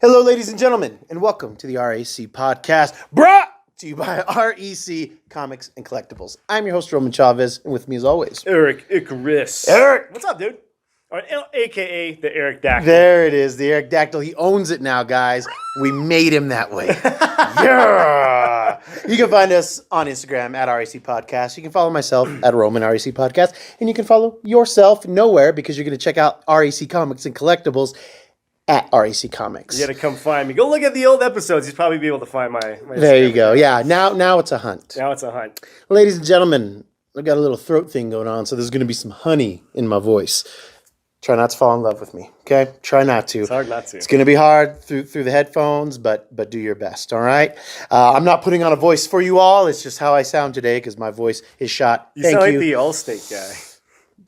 Hello, ladies and gentlemen, and welcome to the RAC podcast, brought to you by REC Comics and Collectibles. I'm your host, Roman Chavez, and with me as always, Erik Icarus. Eric! What's up, dude? Or, AKA the Eric Dactyl. There it is, the Eric Dactyl. He owns it now, guys. We made him that way. Yeah! You can find us on Instagram at RAC Podcast. You can follow myself at Roman RAC Podcast, and you can follow yourself nowhere because you're going to check out RAC Comics and Collectibles at RAC Comics. You got to come find me. Go look at the old episodes. You'll probably be able to find my There you go. Yeah, now it's a hunt. Now it's a hunt. Ladies and gentlemen, I've got a little throat thing going on, so there's going to be some honey in my voice. Try not to fall in love with me, okay? Try not to. It's hard not to. It's going to be hard through the headphones, but do your best, all right? I'm not putting on a voice for you all. It's just how I sound today because my voice is shot. You sound like the Allstate guy.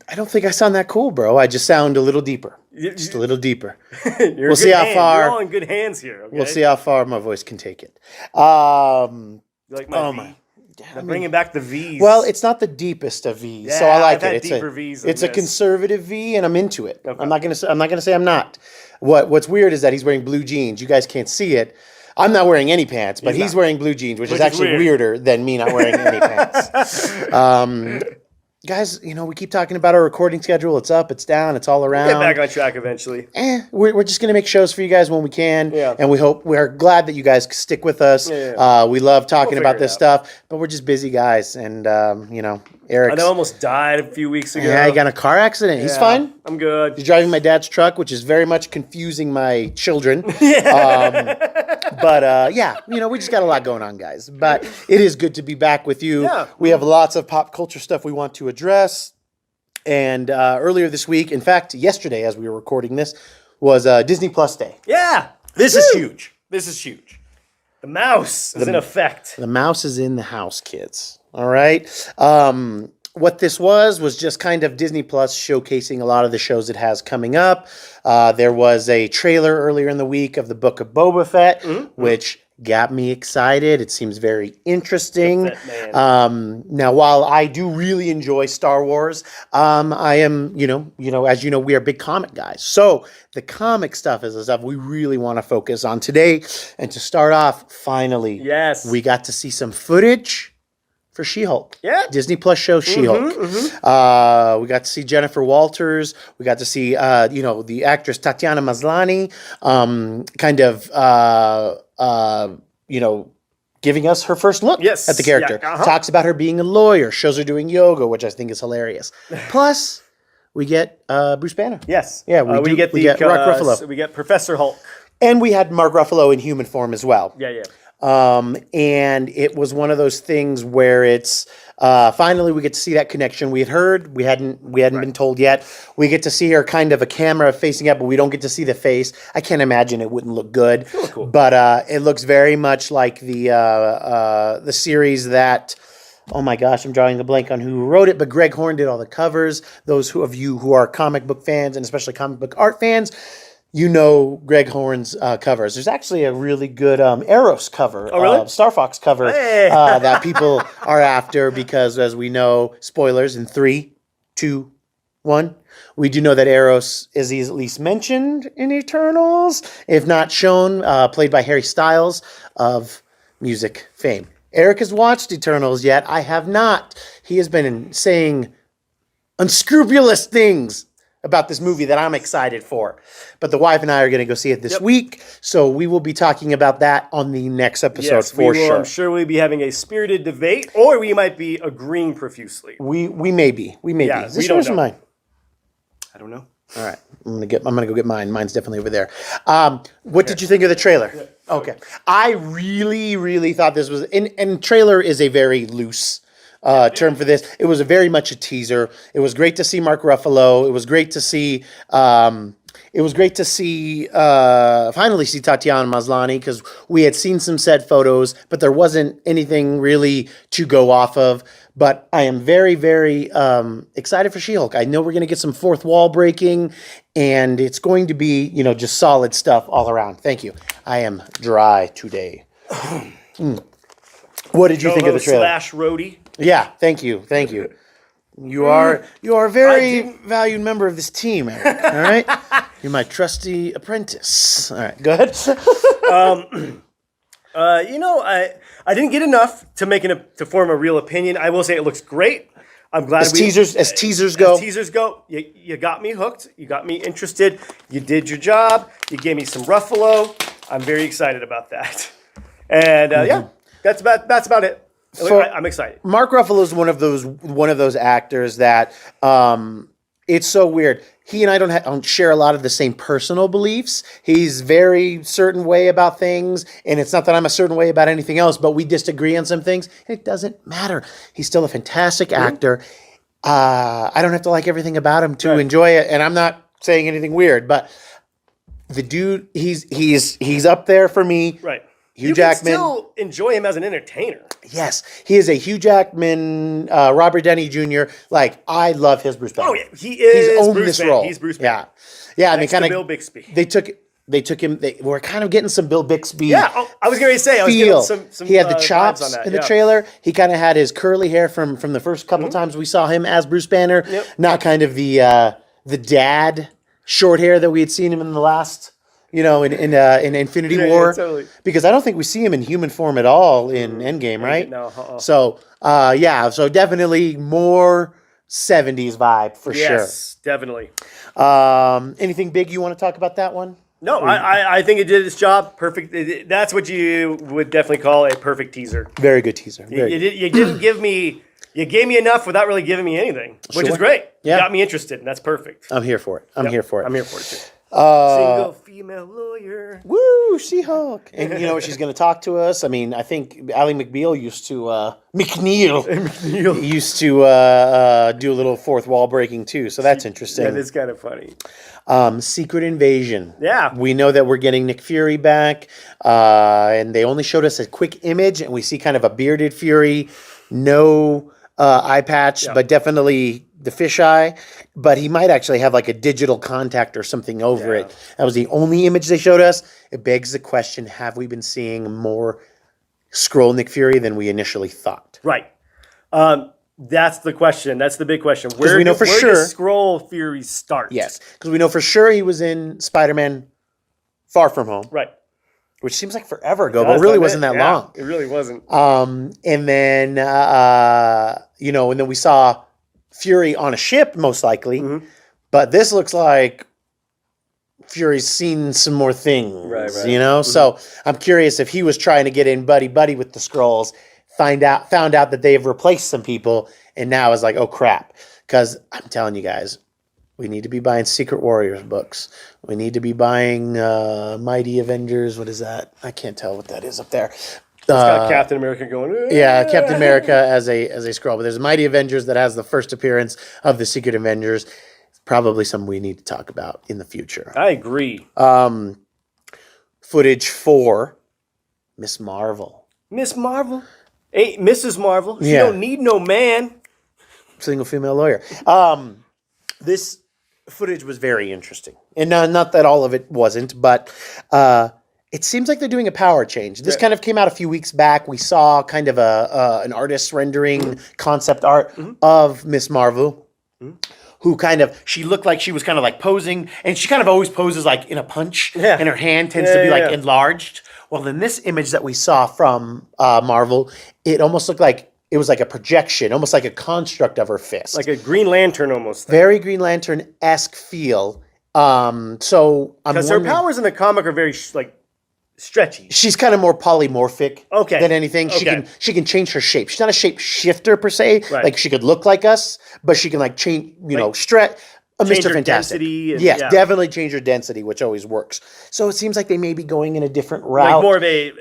I don't think I sound that cool, bro. I just sound a little deeper. Just a little deeper. We'll see how far. You're all in good hands here, okay? We'll see how far my voice can take it. You like my V? My. I'm bringing back the V's. Well, it's not the deepest of V's, Yeah, so I like I've it. had deeper V's It's than a this. conservative V, and I'm into it. Okay. I'm not gonna say I'm not. What's weird is that he's wearing blue jeans. You guys can't see it. I'm not wearing any pants, but he's wearing blue jeans, which is actually weirder than me not wearing any pants. Guys, we keep talking about our recording schedule. It's up, it's down, it's all around. Get back on track eventually. We're just going to make shows for you guys when we can. Yeah. And we're glad that you guys stick with us. Yeah. We love talking about this out. stuff, but we're just busy guys. And, Eric. I almost died a few weeks ago. Yeah, he got in a car accident. He's fine. I'm good. He's driving my dad's truck, which is very much confusing my children. But we just got a lot going on, guys. But it is good to be back with you. Yeah. We have lots of pop culture stuff we want to address. And earlier this week, in fact, yesterday as we were recording this, was Disney Plus Day. Yeah. This is huge. This is huge. The mouse is in effect. The mouse is in the house, kids. All right. What this was just kind of Disney Plus showcasing a lot of the shows it has coming up. There was a trailer earlier in the week of the Book of Boba Fett, which got me excited. It seems very interesting. Now, while I do really enjoy Star Wars, I am, as you know, we are big comic guys. So the comic stuff is the stuff we really want to focus on today. And to start off, finally, Yes. we got to see some footage for She-Hulk. Yeah. Disney Plus show She-Hulk. We got to see Jennifer Walters. We got to see, the actress Tatiana Maslany giving us her first look at the character. Yeah, Talks about her being a lawyer, shows her doing yoga, which I think is hilarious. Plus, we get Bruce Banner. Yes. Yeah, we get Mark Ruffalo. We get Professor Hulk. And we had Mark Ruffalo in human form as well. Yeah. And it was one of those things where it's finally we get to see that connection. We hadn't been told yet. We get to see her kind of a camera facing up, but we don't get to see the face. I can't imagine it wouldn't look good. It'll look cool. But it looks very much like the series that. Oh my gosh, I'm drawing a blank on who wrote it, but Greg Horn did all the covers. Those of you who are comic book fans and especially comic book art fans, you know Greg Horn's covers. There's actually a really good Eros cover, Star Fox cover that people are after because, as we know, spoilers in 3, 2, 1, we do know that Eros is at least mentioned in Eternals, if not shown, played by Harry Styles of music fame. Eric has watched Eternals yet. I have not. He has been saying unscrupulous things about this movie that I'm excited for. But the wife and I are going to go see it this week, so we will be talking about that on the next episode for sure. I'm sure we'll be having a spirited debate, or we might be agreeing profusely. We may be. Yeah, Is this yours or mine? I don't know. All right, I'm gonna go get mine. Mine's definitely over there. What did you think of the trailer? Okay, I really thought this was, and trailer is a very loose term for this. It was very much a teaser. It was great to see Mark Ruffalo. It was great to see. Finally see Tatiana Maslany because we had seen some set photos, but there wasn't anything really to go off of. But I am very, very excited for She-Hulk. I know we're going to get some fourth wall breaking, and it's going to be, just solid stuff all around. Thank you. I am dry today. What did you think of the trailer? /Rhodey. Yeah, thank you. You are a very valued member of this team, Eric. All right. You're my trusty apprentice. All right, go ahead. I didn't get enough to form a real opinion. I will say it looks great. I'm glad As teasers go. As teasers go, you got me hooked. You got me interested. You did your job. You gave me some Ruffalo. I'm very excited about that. And that's about it. I'm excited. Mark Ruffalo is one of those actors that it's so weird. He and I don't share a lot of the same personal beliefs. He's very certain way about things, and it's not that I'm a certain way about anything else, but we disagree on some things. It doesn't matter. He's still a fantastic actor. I don't have to like everything about him to enjoy it, and I'm not saying anything weird, but the dude, he's up there for me. Right. Hugh Jackman. You can still enjoy him as an entertainer. Yes, he is a Hugh Jackman, Robert Downey Jr. Like, I love his Bruce Banner. Oh yeah, he is. He's owned Bruce this Banner. role. He's Bruce Banner. Yeah. I mean, kind of. Bill Bixby. They took him. They were kind of getting some Bill Bixby. Yeah, I was going to say. I was feel. getting some He had the vibes chops on that, in the trailer. He kind of had his curly hair from the first couple times we saw him as Bruce Banner. Yep. Not kind of the dad short hair that we had seen him in the last. In Infinity War, totally. Because I don't think we see him in human form at all in Endgame, right? No. So so definitely more 70s vibe for sure. Yes, definitely. Anything big you want to talk about that one? No, I think it did its job perfect. That's what you would definitely call a perfect teaser. Very good teaser. You didn't give me. You gave me enough without really giving me anything, which is great. Yeah. You got me interested, and that's perfect. I'm here for it. I'm here for it too. Single female lawyer. Woo, She-Hulk. And you know what? She's going to talk to us. I mean, I think Ally McNeil used to do a little fourth wall breaking too. So that's interesting. That is kind of funny. Secret Invasion. Yeah. We know that we're getting Nick Fury back. And they only showed us a quick image, and we see kind of a bearded Fury, no eye patch, but definitely the fisheye. But he might actually have like a digital contact or something over it. That was the only image they showed us. It begs the question, have we been seeing more Skrull Nick Fury than we initially thought? Right. That's the question. That's the big question. Where we know for sure does Skrull Fury start? Yes, because we know for sure he was in Spider-Man Far From Home. Right. Which seems like forever ago, but it really wasn't that long. It really wasn't. And then, and then we saw Fury on a ship, most likely. Mm-hmm. But this looks like Fury's seen some more things, right. Mm-hmm. So I'm curious if he was trying to get in buddy with the Skrulls, found out that they've replaced some people, and now is like, oh crap. Because I'm telling you guys, we need to be buying Secret Warriors books. We need to be buying Mighty Avengers. What is that? I can't tell what that is up there. It's got Captain America going. Yeah, Captain America as a Skrull. But there's Mighty Avengers that has the first appearance of the Secret Avengers. It's probably something we need to talk about in the future. I agree. Footage for Miss Marvel. Miss Marvel? Hey, Mrs. Marvel. She don't need no man. Single female lawyer. This footage was very interesting. And not that all of it wasn't, but it seems like they're doing a power change. This kind of came out a few weeks back. We saw kind of an artist rendering concept art of Miss Marvel, who she looked like she was kind of like posing, and she kind of always poses like in a punch, and her hand tends to be like enlarged. Well, in this image that we saw from Marvel, it almost looked like it was like a projection, almost like a construct of her fist. Like a Green Lantern almost. Very Green Lantern-esque feel. So I'm because her powers in the comic are very stretchy. She's kind of more polymorphic than anything. Okay. She can change her shape. She's not a shape shifter per se. Right. Like she could look like us, but she can like change, stretch. Mr. Fantastic. Yes, definitely change her density, which always works. So it seems like they may be going in a different route. Like more of a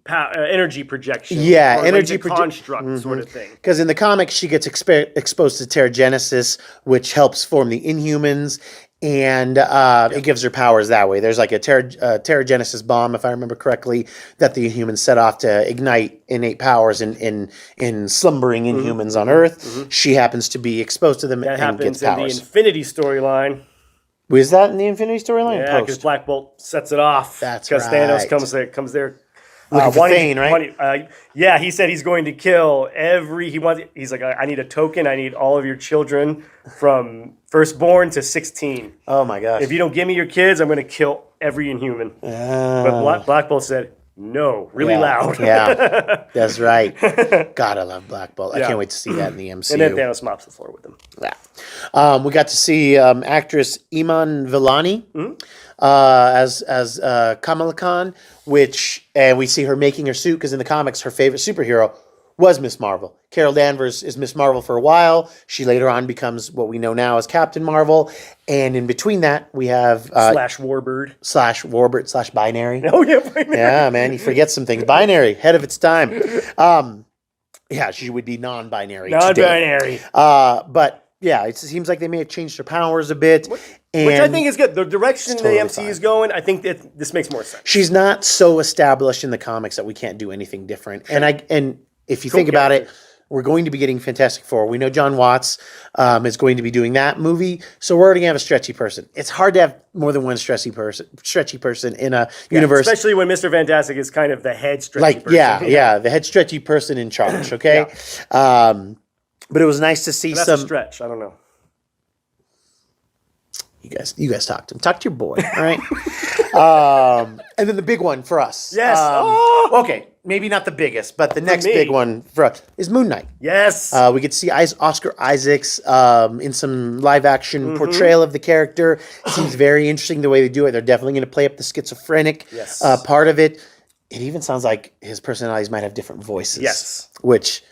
energy projection. Yeah, energy construct sort of thing. Because in the comics, she gets exposed to Terrigenesis, which helps form the Inhumans, and it gives her powers that way. There's like a Terrigenesis bomb, if I remember correctly, that the Inhumans set off to ignite innate powers in slumbering Inhumans on Earth. She happens to be exposed to them and gets powers. That happens in the Infinity storyline. Was that in the Infinity storyline? Yeah, because Black Bolt sets it off. That's right. Because Thanos comes there Looking for Thane, right? Yeah, he said he's going to kill he's like, I need a token. I need all of your children from firstborn to 16. Oh my gosh. If you don't give me your kids, I'm going to kill every Inhuman. But Black Bolt said, no, really loud. Yeah, that's right. God, I love Black Bolt. I can't wait to see that in the MCU. And then Thanos mops the floor with him. Yeah. We got to see actress Iman Vellani as Kamala Khan, and we see her making her suit because in the comics, her favorite superhero was Miss Marvel. Carol Danvers is Miss Marvel for a while. She later on becomes what we know now as Captain Marvel. And in between that, we have... Slash Warbird / Binary. Oh, yeah, Binary. Yeah, man, you forget some things. Binary, head of its time. Yeah, she would be non-binary. Non-binary. But yeah, it seems like they may have changed her powers a bit. Which I think is good. The direction the MCU is going, I think that this makes more sense. She's not so established in the comics that we can't do anything different. Sure. And if you think about it, we're going to be getting Fantastic Four. We know John Watts is going to be doing that movie, so we're already going to have a stretchy person. It's hard to have more than one stretchy person in a universe. Especially when Mr. Fantastic is kind of the head stretchy person. Yeah, the head stretchy person in charge, okay? But it was nice to see that's a stretch. I don't know. You guys talk to him. Talk to your boy, all right? And then the big one for us. Yes. Okay, maybe not the biggest, but the next big one for us is Moon Knight. Yes. We get to see Oscar Isaacs in some live-action portrayal of the character. Seems very interesting the way they do it. They're definitely going to play up the schizophrenic part of it. It even sounds like his personalities might have different voices. Yes. Which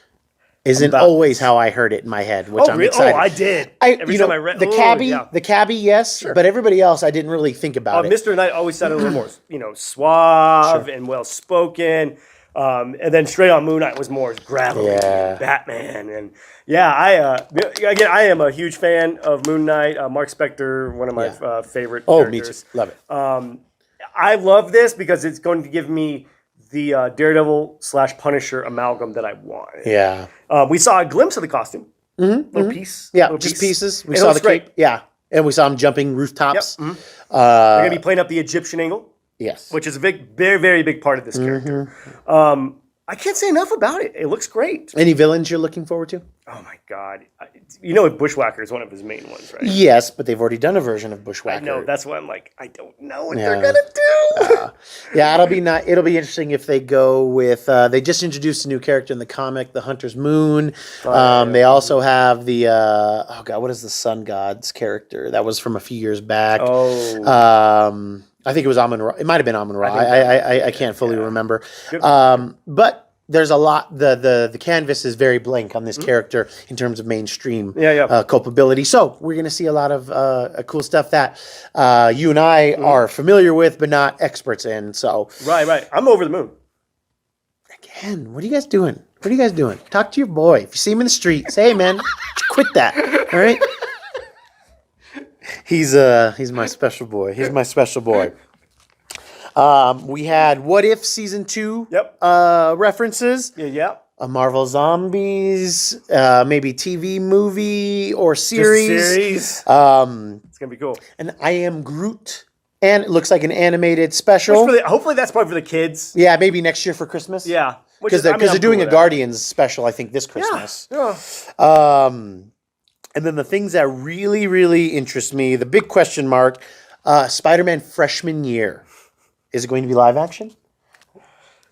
isn't always how I heard it in my head, which I'm excited. Oh, I did. Every time I read the cabbie, yes, but everybody else, I didn't really think about it. Mr. Knight always sounded a little more, suave and well-spoken. And then straight on Moon Knight was more gravelly, Batman, and I am a huge fan of Moon Knight. Mark Spector, one of my favorite characters. Me too. Love it. I love this because it's going to give me the Daredevil / Punisher amalgam that I want. Yeah. We saw a glimpse of the costume. Little piece. Yeah, just pieces. We saw the cape. Yeah. And we saw him jumping rooftops. Yep. They're going to be playing up the Egyptian angle. Yes. Which is a very, very big part of this character. I can't say enough about it. It looks great. Any villains you're looking forward to? Oh, my God. Bushwhacker is one of his main ones, right? Yes, but they've already done a version of Bushwhacker. I know. That's why I'm like, I don't know what they're going to do. It'll be interesting if they go with... they just introduced a new character in the comic, the Hunter's Moon. They also have the... what is the Sun God's character? That was from a few years back. I think it was Amon-Ra. It might have been Amon-Ra. I can't fully remember. But there's a lot. The canvas is very blank on this character in terms of mainstream culpability. So we're going to see a lot of cool stuff that you and I are familiar with, but not experts in. So right. I'm over the moon. Again, what are you guys doing? Talk to your boy. If you see him in the street, say, hey, man, quit that. All right. He's my special boy. We had What If Season 2 references. Yeah. A Marvel Zombies, maybe TV movie or series. It's going to be cool. And I Am Groot. And it looks like an animated special. Hopefully that's probably for the kids. Yeah, maybe next year for Christmas. Yeah. Because they're doing a Guardians special, I think, this Christmas. Yeah. And then the things that really, really interest me, the big question mark, Spider-Man freshman year. Is it going to be live action?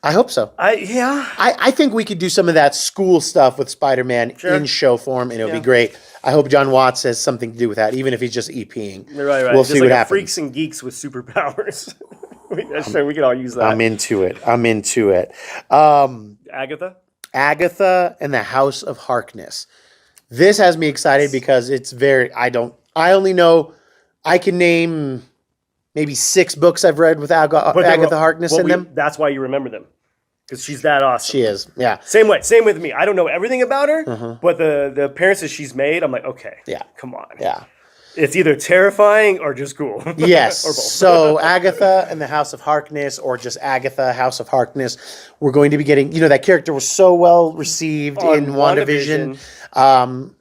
I hope so. I think we could do some of that school stuff with Spider-Man in show form, and it'll be great. I hope John Watts has something to do with that, even if he's just EPing. Right. We'll see what happens. Freaks and geeks with superpowers. We could all use that. I'm into it. Agatha and the House of Harkness. This has me excited because it's I only know, I can name maybe 6 books I've read with Agatha Harkness in them. That's why you remember them. Because she's that awesome. She is, yeah. Same with me. I don't know everything about her, but the appearances she's made, I'm like, okay, come on. Yeah. It's either terrifying or just cool. Yes. Or both. So Agatha and the House of Harkness, or just Agatha, House of Harkness, we're going to be getting, that character was so well received in WandaVision.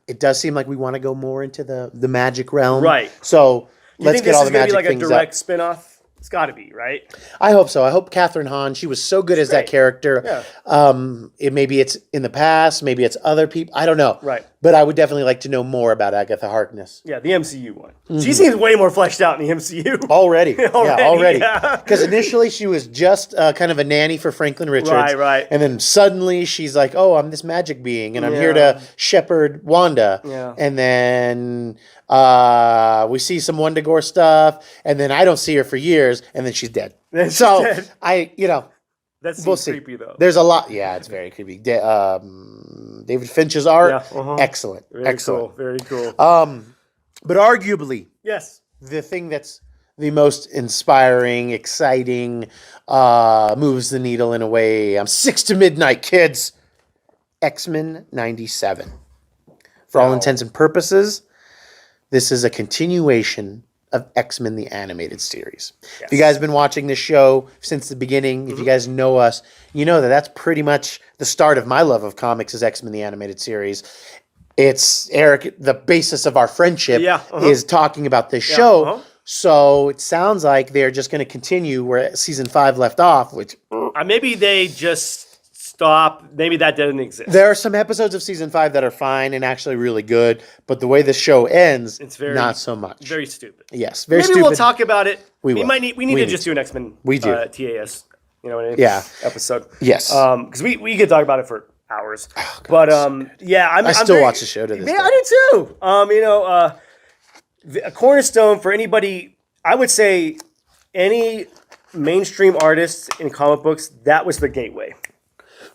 It does seem like we want to go more into the magic realm. Right. So let's get all the magic things up. You think this is going to be like a direct spinoff It's got to be, right? I hope so. I hope Catherine Hahn, she was so good as that great. character. Yeah. Maybe it's in the past, maybe it's other people. I don't know. Right. But I would definitely like to know more about Agatha Harkness. Yeah, the MCU one. She seems way more fleshed out in the MCU. Already. Already. Yeah. Because initially she was just kind of a nanny for Franklin Richards. Right. And then suddenly she's like, oh, I'm this magic being and I'm here Yeah. to shepherd Wanda. Yeah. And then we see some Wanda Gore stuff. And then I don't see her for years. And then she's dead. Then she's So dead. That seems we'll see. creepy, though. There's a lot. Yeah, it's very creepy. David Finch's art, excellent. Excellent. Cool. Very cool. But arguably, Yes. the thing that's the most inspiring, exciting, moves the needle in a way. I'm 6 to midnight, kids. X-Men 97. For all intents and purposes, this is a continuation of X-Men the Animated Series. Yes. If you guys have been watching this show since the beginning, if you guys know us, you know that that's pretty much the start of my love of comics is X-Men the Animated Series. It's Eric, the basis of our friendship is talking about this show. So it sounds like they're just going to continue where season 5 left off, which maybe they just stop. Maybe that doesn't exist. there are some episodes of season 5 that are fine and actually really good, but the way the show ends, It's very not so much. Very stupid. Yes, very Maybe stupid. we'll talk about it. We We will. need We to need just do an X-Men We do. TAS, Yeah. episode. Yes. Because we could talk about it for hours. God, But I I'm still very- watch the show to this Yeah, day. I do too. A cornerstone for anybody, I would say any mainstream artist in comic books, that was the gateway.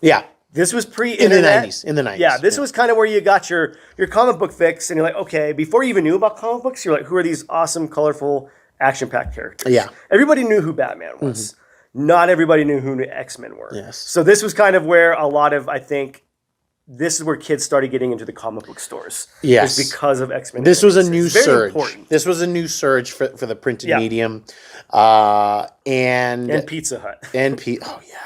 Yeah. This was pre-internet. In the 90s. Yeah, this was kind of where you got your comic book fix, and you're like, okay, before you even knew about comic books, you're like, who are these awesome, colorful, action-packed characters? Yeah. Everybody knew who Batman was. Not everybody knew who the X-Men were. Yes. So this was kind of where a lot of, I think, this is where kids started getting into the comic book stores. Yes. Is because of X-Men. This was a new It's very surge. important. This was a new surge for the printed Yeah. medium. And Pizza Hut. Oh, yeah.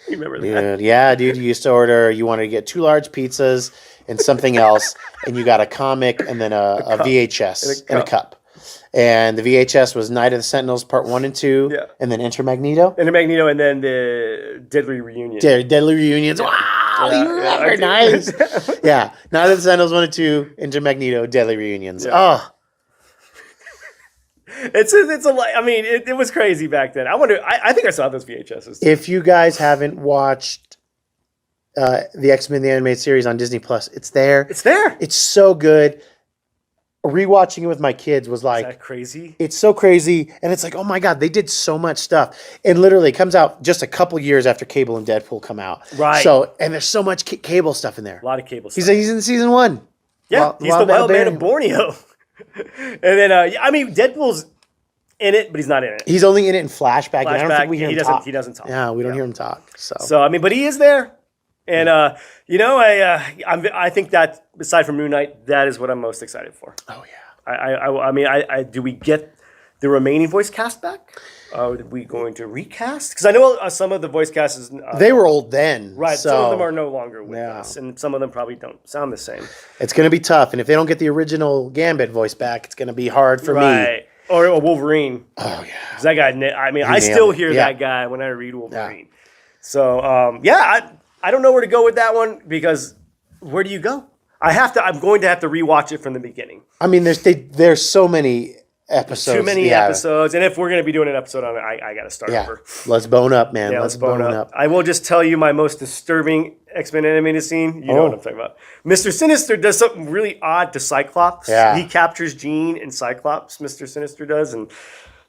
You remember that? Dude, yeah, dude. You used to order, you wanted to get 2 large pizzas and something else, and you got a comic and then a VHS and a cup. And the VHS was Night of the Sentinels Part 1 and 2, and then Enter Magneto. And the Magneto, and then the Deadly Reunion. Deadly Reunions. Wow, you remember. Nice. Yeah, Night of the Sentinels 1 and 2, Enter Magneto, Deadly Reunions. Yeah. Oh. It's a I mean, it was crazy back then. I wonder. I think I saw those VHSs. If you guys haven't watched the X-Men the Animated Series on Disney Plus, it's there. It's there. It's so good. Rewatching it with my kids was like, Is that crazy? it's so crazy, and it's like, oh my god, they did so much stuff. And literally, it comes out just a couple years after Cable and Deadpool come out. Right. So, and there's so much Cable stuff in there. A lot of Cable stuff. He's in season 1. Yeah, he's the wild man of Borneo. And then, I mean, Deadpool's in it, but he's not in it. He's only in it in flashback. And I don't think we hear him talk. He doesn't talk. Yeah, we don't hear him talk. So I mean, but he is there. And I think that aside from Moon Knight, that is what I'm most excited for. Oh yeah. I mean, do we get the remaining voice cast back? Are we going to recast? Because I know some of the voice cast is they were old then, right. So some of them are no longer with us, and some of them probably don't sound the same. It's going to be tough, and if they don't get the original Gambit voice back, it's going to be hard for me. Or a Wolverine. Oh yeah, 'cause that guy. I mean, I still hear that guy when I read Wolverine. Yeah. So I don't know where to go with that one because where do you go? I'm going to have to rewatch it from the beginning. I mean, there's so many episodes. Too many episodes, and if we're going to be doing an episode on it, I got to start over. Let's bone up, man. Yeah, let's bone up. I will just tell you my most disturbing X-Men animated scene. You know what I'm talking about. Mr. Sinister does something really odd to Cyclops. Yeah. He captures Jean and Cyclops, Mr. Sinister does, and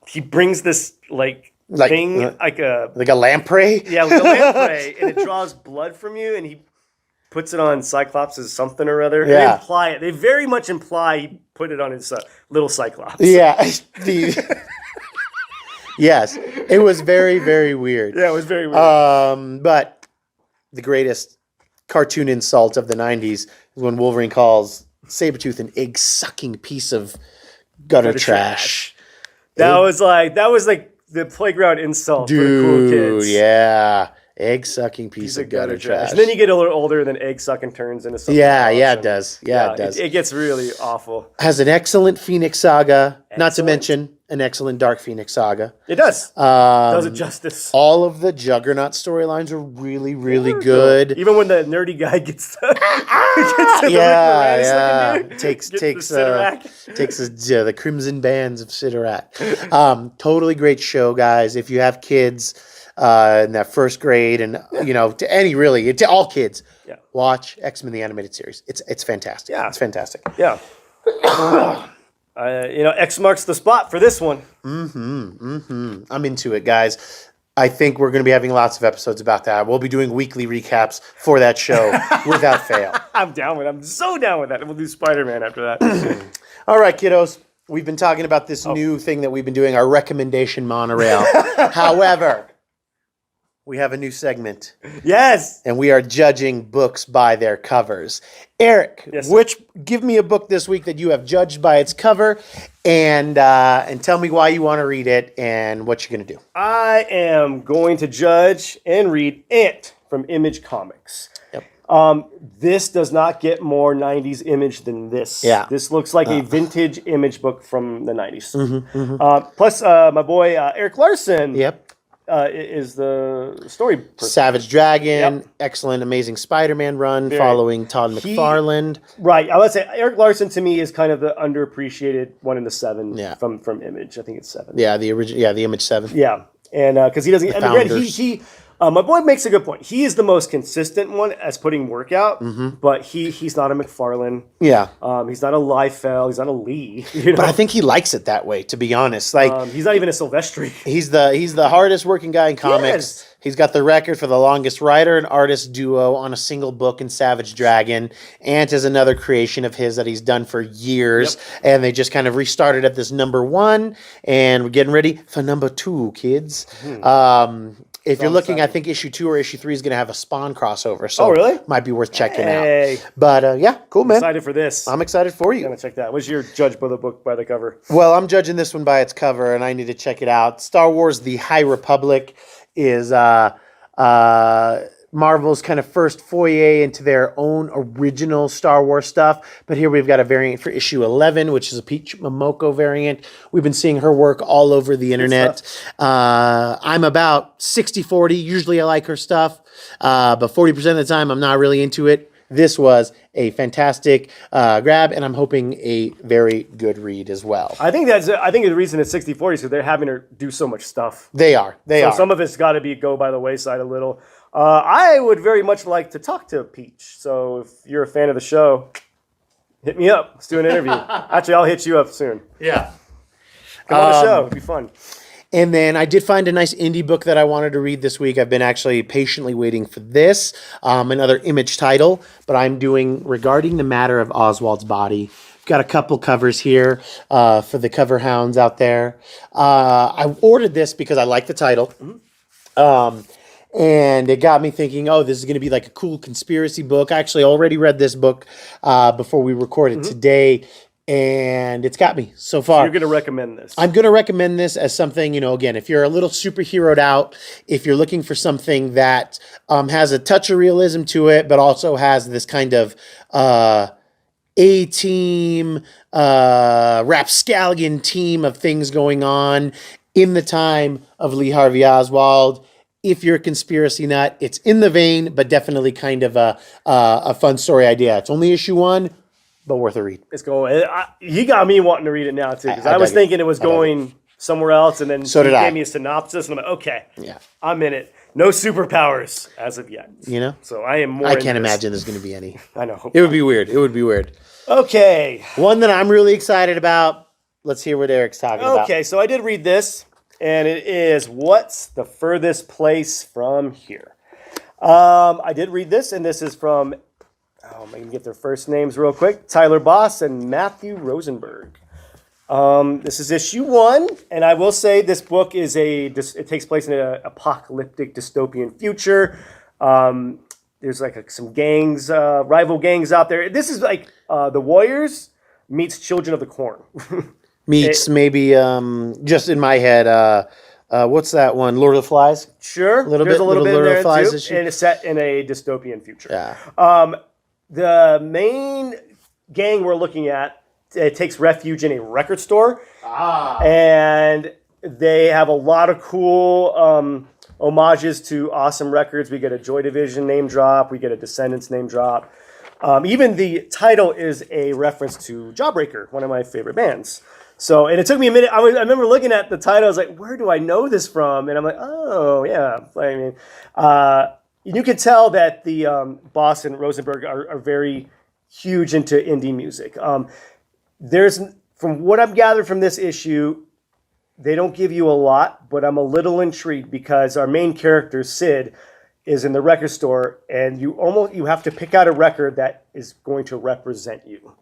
he brings this thing, like a lamprey? Yeah, like a lamprey, and it draws blood from you, and he puts it on Cyclops as something or other. Yeah. They very much imply he put it on his little Cyclops. Yeah. Yes. It was very, very weird. Yeah, it was very weird. But the greatest cartoon insult of the 90s is when Wolverine calls Sabretooth an egg-sucking piece of gutter trash. That was like the playground insult for the cool kids. Yeah. Egg-sucking piece of gutter trash. And then you get a little older, then egg sucking turns into something else. Yeah, it does. Yeah, it does. It gets really awful. Has an excellent Phoenix Saga Not to mention an excellent Dark Phoenix saga. It does. Does it justice. All of the Juggernaut storylines are really, really good. Even when the nerdy guy gets to, takes the Crimson Bands of Sidorak. Totally great show, guys. If you have kids in that first grade, and to all kids, watch X-Men the Animated Series. It's fantastic. Yeah, it's fantastic. Yeah. X marks the spot for this one. I'm into it, guys. I think we're going to be having lots of episodes about that. We'll be doing weekly recaps for that show without fail. I'm so down with that. We'll do Spider-Man after that. All right, kiddos. We've been talking about this new thing that we've been doing, our recommendation monorail. However, we have a new segment. Yes. And we are judging books by their covers. Eric, give me a book this week that you have judged by its cover, and tell me why you want to read it and what you're going to do. I am going to judge and read Ant from Image Comics. Yep. This does not get more 90s Image than this. Yeah. This looks like a vintage Image book from the 90s. Plus, my boy Erik Larson. Yep. Is the story person. Savage Dragon, excellent, amazing Spider-Man run following Todd McFarlane. Right. I would say Erik Larson to me is kind of the underappreciated one in the 7 from Image. I think it's 7. Yeah, the original. Yeah, the Image 7. Yeah, and because he doesn't. My boy makes a good point. He is the most consistent one as putting work out, but he's not a McFarlane. Yeah. He's not a Liefeld. He's not a Lee. But I think he likes it that way, to be honest. Like he's not even a Silvestri. He's the hardest working guy in comics. Yes. He's got the record for the longest writer and artist duo on a single book in Savage Dragon. Ant is another creation of his that he's done for years, and they just kind of restarted at this #1, and we're getting ready for #2, kids. If you're looking, I think issue 2 or issue 3 is going to have a Spawn crossover. So really? Might be worth checking out. But cool, man. I'm excited for this. I'm excited for you. I'm going to check that. What's your judge by the book by the cover? Well, I'm judging this one by its cover, and I need to check it out. Star Wars The High Republic is Marvel's kind of first foray into their own original Star Wars stuff. But here we've got a variant for issue 11, which is a Peach Momoko variant. We've been seeing her work all over the internet. I'm about 60-40. Usually I like her stuff, but 40% of the time I'm not really into it. This was a fantastic grab, and I'm hoping a very good read as well. I think the reason it's 60-40 is because they're having her do so much stuff. They are. So some of it's got to go by the wayside a little. I would very much like to talk to Peach. So if you're a fan of the show, hit me up. Let's do an interview. Actually, I'll hit you up soon. Yeah. Come on the show. It'd be fun. And then I did find a nice indie book that I wanted to read this week. I've been actually patiently waiting for this, another Image title, but I'm doing Regarding the Matter of Oswald's Body. Got a couple covers here for the cover hounds out there. I ordered this because I like the title. And it got me thinking, this is going to be like a cool conspiracy book. I actually already read this book before we recorded today. And it's got me so far. So you're going to recommend this? I'm going to recommend this as something, again, if you're a little superheroed out, if you're looking for something that has a touch of realism to it, but also has this kind of A-team, rapscallion team of things going on in the time of Lee Harvey Oswald. If you're a conspiracy nut, it's in the vein, but definitely kind of a fun story idea. It's only issue 1. But worth a read. It's going. He got me wanting to read it now too because I was thinking it was going somewhere else, and then he gave me a synopsis, and I'm like, okay, I'm in it. No superpowers as of yet. So I am more. I can't imagine there's going to be any. I know. It would be weird. Okay. One that I'm really excited about. Let's hear what Eric's talking about. Okay, so I did read this, and it is What's the Furthest Place from Here. I did read this, and this is from. I can get their first names real quick. Tyler Boss and Matthew Rosenberg. This is issue 1, and I will say this book it takes place in an apocalyptic dystopian future. There's some gangs, rival gangs out there. This is like the Warriors meets Children of the Corn. Maybe just in my head. What's that one? Lord of the Flies. Sure, there's a little bit in there too, and it's set in a dystopian future. Yeah. The main gang we're looking at it takes refuge in a record store. And they have a lot of cool homages to awesome records. We get a Joy Division name drop. We get a Descendants name drop. Even the title is a reference to Jawbreaker, one of my favorite bands. So, and it took me a minute. I remember looking at the title. I was like, where do I know this from? And I'm like, oh, yeah. I mean, you can tell that the Boss and Rosenberg are very huge into indie music. From what I've gathered from this issue, they don't give you a lot, but I'm a little intrigued because our main character, Sid, is in the record store, and you have to pick out a record that is going to represent you.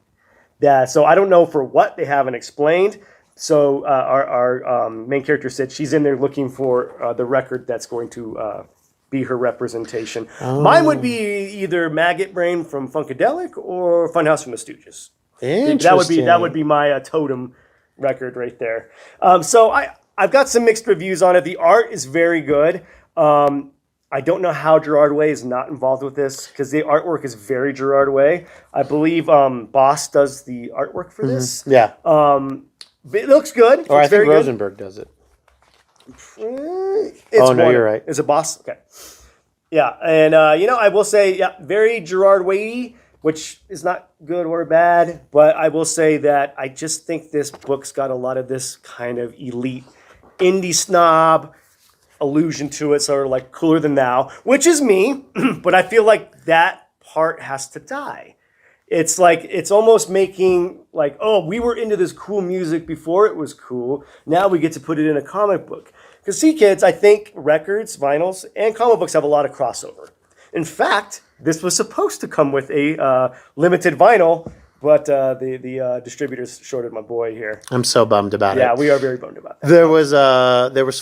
So I don't know for what, they haven't explained. So our main character, Sid, she's in there looking for the record that's going to be her representation. Mine would be either Maggot Brain from Funkadelic or Funhouse from the Stooges. Interesting. That would be my totem record right there. So I've got some mixed reviews on it. The art is very good. I don't know how Gerard Way is not involved with this because the artwork is very Gerard Way. I believe Boss does the artwork for this. Yeah. But it looks good. Or I think Rosenberg does it. You're right. Is it Boss? Okay. Yeah, and I will say, very Gerard Way, which is not good or bad, but I will say that I just think this book's got a lot of this kind of elite indie snob allusion to it, sort of like Cooler Than Thou, which is me, but I feel like that part has to die. It's like, it's almost making like, oh, we were into this cool music before it was cool. Now we get to put it in a comic book. Because see, kids, I think records, vinyls, and comic books have a lot of crossover. In fact, this was supposed to come with a limited vinyl, but the distributors shorted my boy here. I'm so bummed about it. Yeah, we are very bummed about that. There was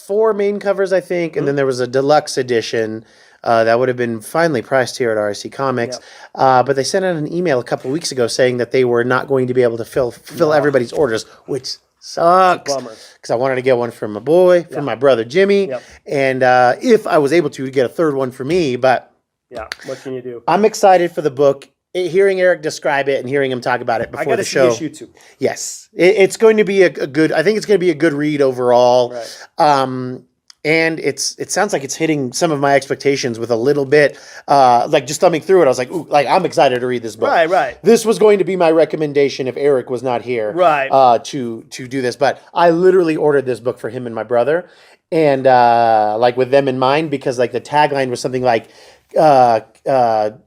4 main covers, I think, and then there was a deluxe edition that would have been finally priced here at RSC Comics. Yep. But they sent out an email a couple of weeks ago saying that they were not going to be able to fill everybody's orders, which sucks. Bummer. Because I wanted to get one for my boy, for my brother Jimmy, and if I was able to get a third one for me. But yeah, what can you do? I'm excited for the book. Hearing Erik describe it and hearing him talk about it before the show. See issue 2. Yes, it's going to be a good. I think it's going to be a good read overall. Right. And it sounds like it's hitting some of my expectations with a little bit, like just thumbing through it. I was like, ooh, like I'm excited to read this book. Right. This was going to be my recommendation if Erik was not here. Right. To do this, but I literally ordered this book for him and my brother, and like with them in mind, because like the tagline was something like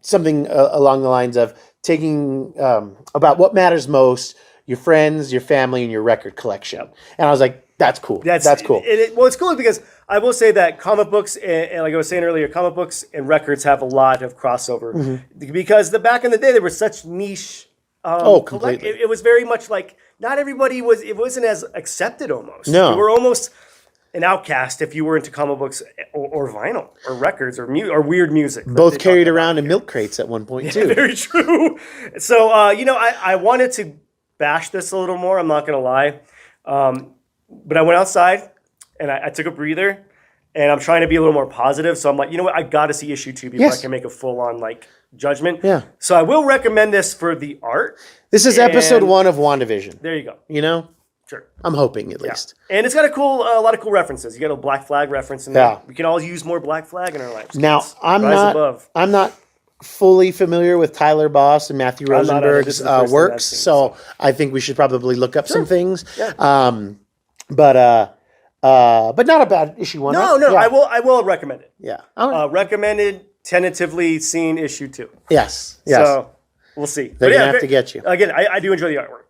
something along the lines of taking about what matters most: your friends, your family, and your record collection. And I was like, that's cool. That's cool. Well, it's cool because I will say that comic books, and like I was saying earlier, comic books and records have a lot of crossover because back in the day, there was such niche. Completely. It was very much like not everybody was. It wasn't as accepted almost. No, you were almost an outcast if you were into comic books or vinyl or records or weird music. Both carried around in milk crates at one point too. Very true. So I wanted to bash this a little more. I'm not gonna lie. But I went outside and I took a breather, and I'm trying to be a little more positive. So I'm like, you know what? I got to see issue 2 before I can make a full-on judgment. Yeah. So I will recommend this for the art. This is episode 1 of WandaVision. There you go. You know? Sure. I'm hoping at least. And it's got a lot of cool references. You got a Black Flag reference in there. Yeah. We can all use more Black Flag in our lives. Now, I'm not fully familiar with Tyler Boss and Matthew Rosenberg's works, so I think we should probably look up some things. Yeah. But not a bad issue 1. No, right? Yeah. I will recommend it. Yeah. Recommended, tentatively seen issue 2. Yes. So we'll see. They're gonna have to get you. Again, I do enjoy the artwork.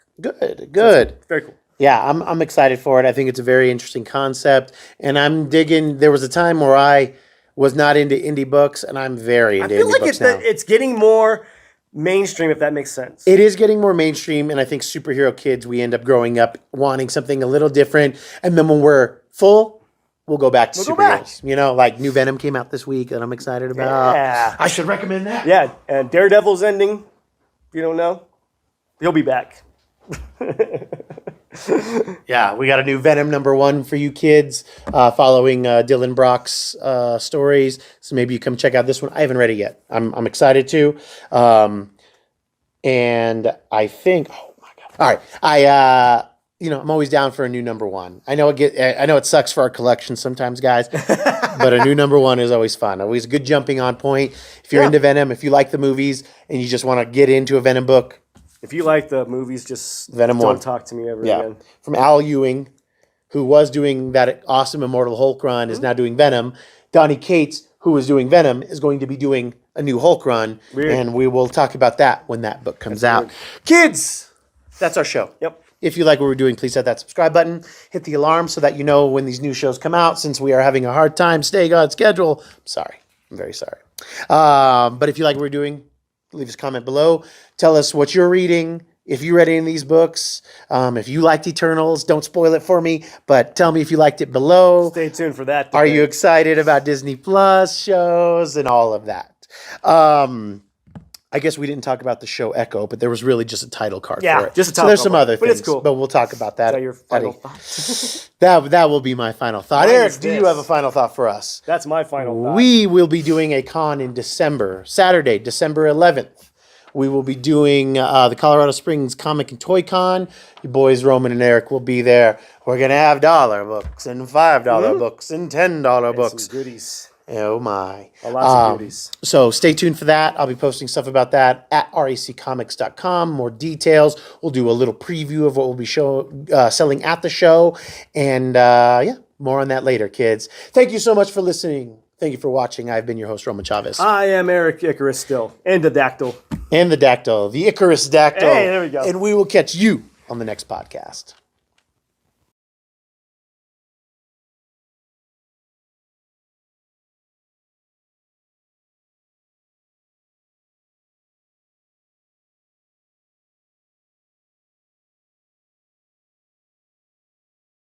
Good. So very cool. Yeah, I'm excited for it. I think it's a very interesting concept, and I'm digging. There was a time where I was not into indie books, and I'm very into indie books now. It's getting more mainstream, if that makes sense. It is getting more mainstream, and I think superhero kids, we end up growing up wanting something a little different, and then when we're full, we'll go back to superheroes. You know, like New Venom came out this week that I'm excited about. Yeah. I should recommend that. Yeah, and Daredevil's ending. If you don't know, he'll be back. Yeah, we got a new Venom #1 for you kids, following Dylan Brock's stories. So maybe you come check out this one. I haven't read it yet. I'm excited to. And I think, oh my All right. I'm always down for a new number one. I know it sucks for our collection sometimes, guys, but a new number one is always fun. Always a good jumping on point. If you're into Venom, if you like the movies and you just want to get into a Venom book, If you like the movies, just Venom don't 1. talk to me ever again. From Al Ewing, who was doing that awesome Immortal Hulk run, is now doing Venom. Donny Cates, who was doing Venom, is going to be doing a new Hulk run, and we will talk about that when that book comes out. Kids, that's our show. Yep. If you like what we're doing, please hit that subscribe button. Hit the alarm so that you know when these new shows come out, since we are having a hard time staying on schedule. I'm sorry. I'm very sorry. But if you like what we're doing, leave us a comment below. Tell us what you're reading. If you read any of these books, if you liked Eternals, don't spoil it for me, but tell me if you liked it below. Stay tuned for that. Are you excited about Disney Plus shows and all of that? I guess we didn't talk about the show Echo, but there was really just a title card for it. Just a title so there's card, some other but things, it's cool. but we'll talk about that. Is that your final thought? That will be my final thought. Mine Eric, is do you this. have a final thought for us? That's my final thought. We will be doing a con in December, Saturday, December 11th. We will be doing the Colorado Springs Comic and Toy Con. Your boys Roman and Eric will be there. We're going to have $1 books and $5 books and $10 books. Some goodies. Oh my. Lots of goodies. So stay tuned for that. I'll be posting stuff about that at raccomics.com. More details. We'll do a little preview of what we'll be selling at the show. And more on that later, kids. Thank you so much for listening. Thank you for watching. I've been your host, Roman Chavez. I am Eric Icarus still. And the Dactyl. And the Dactyl, the Icarus Dactyl. Hey, there we go. And we will catch you on the next podcast.